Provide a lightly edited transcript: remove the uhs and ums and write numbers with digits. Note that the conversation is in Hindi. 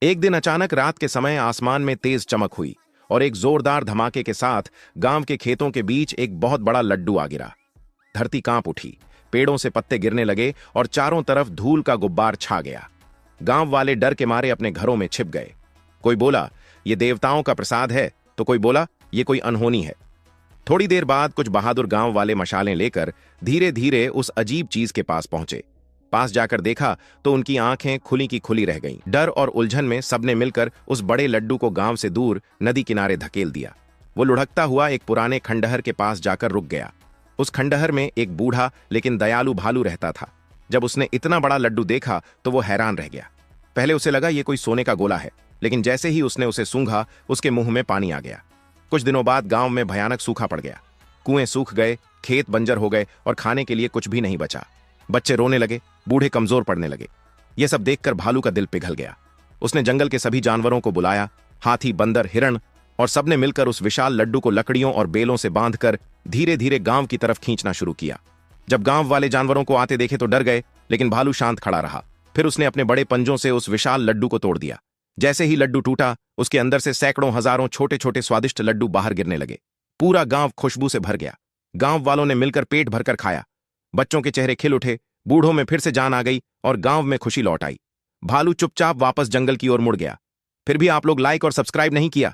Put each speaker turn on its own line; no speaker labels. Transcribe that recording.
एक दिन अचानक रात के समय आसमान में तेज चमक हुई और एक जोरदार धमाके के साथ गांव के खेतों के बीच एक बहुत बड़ा लड्डू आ गिरा। धरती कांप उठी, पेड़ों से पत्ते गिरने लगे और चारों तरफ धूल का गुब्बार छा गया। गांव वाले डर के मारे अपने घरों में छिप गए। कोई बोला ये देवताओं का प्रसाद है, तो कोई बोला ये कोई अनहोनी है। थोड़ी देर बाद कुछ बहादुर गांव वाले मशालें लेकर धीरे धीरे उस अजीब चीज के पास पहुंचे। पास जाकर देखा तो उनकी आंखें खुली की खुली रह गईं। डर और उलझन में सबने मिलकर उस बड़े लड्डू को गांव से दूर नदी किनारे धकेल दिया। वो लुढ़कता हुआ एक पुराने खंडहर के पास जाकर रुक गया। उस खंडहर में एक बूढ़ा लेकिन दयालु भालू रहता था। जब उसने इतना बड़ा लड्डू देखा तो वो हैरान रह गया। पहले उसे लगा ये कोई सोने का गोला है, लेकिन जैसे ही उसने उसे सूंघा उसके मुंह में पानी आ गया। कुछ दिनों बाद गांव में भयानक सूखा पड़ गया। कुएं सूख गए, खेत बंजर हो गए और खाने के लिए कुछ भी नहीं बचा। बच्चे रोने लगे, बूढ़े कमजोर पड़ने लगे। यह सब देखकर भालू का दिल पिघल गया। उसने जंगल के सभी जानवरों को बुलाया, हाथी, बंदर, हिरण, और सबने मिलकर उस विशाल लड्डू को लकड़ियों और बेलों से बांधकर धीरे धीरे गांव की तरफ खींचना शुरू किया। जब गांव वाले जानवरों को आते देखे तो डर गए, लेकिन भालू शांत खड़ा रहा। फिर उसने अपने बड़े पंजों से उस विशाल लड्डू को तोड़ दिया। जैसे ही लड्डू टूटा, उसके अंदर से सैकड़ों हजारों छोटे छोटे स्वादिष्ट लड्डू बाहर गिरने लगे। पूरा गांव खुशबू से भर गया। गांव वालों ने मिलकर पेट भरकर खाया। बच्चों के चेहरे खिल उठे, बूढ़ों में फिर से जान आ गई और गांव में खुशी लौट आई। भालू चुपचाप वापस जंगल की ओर मुड़ गया। फिर भी आप लोग लाइक और सब्सक्राइब नहीं किया।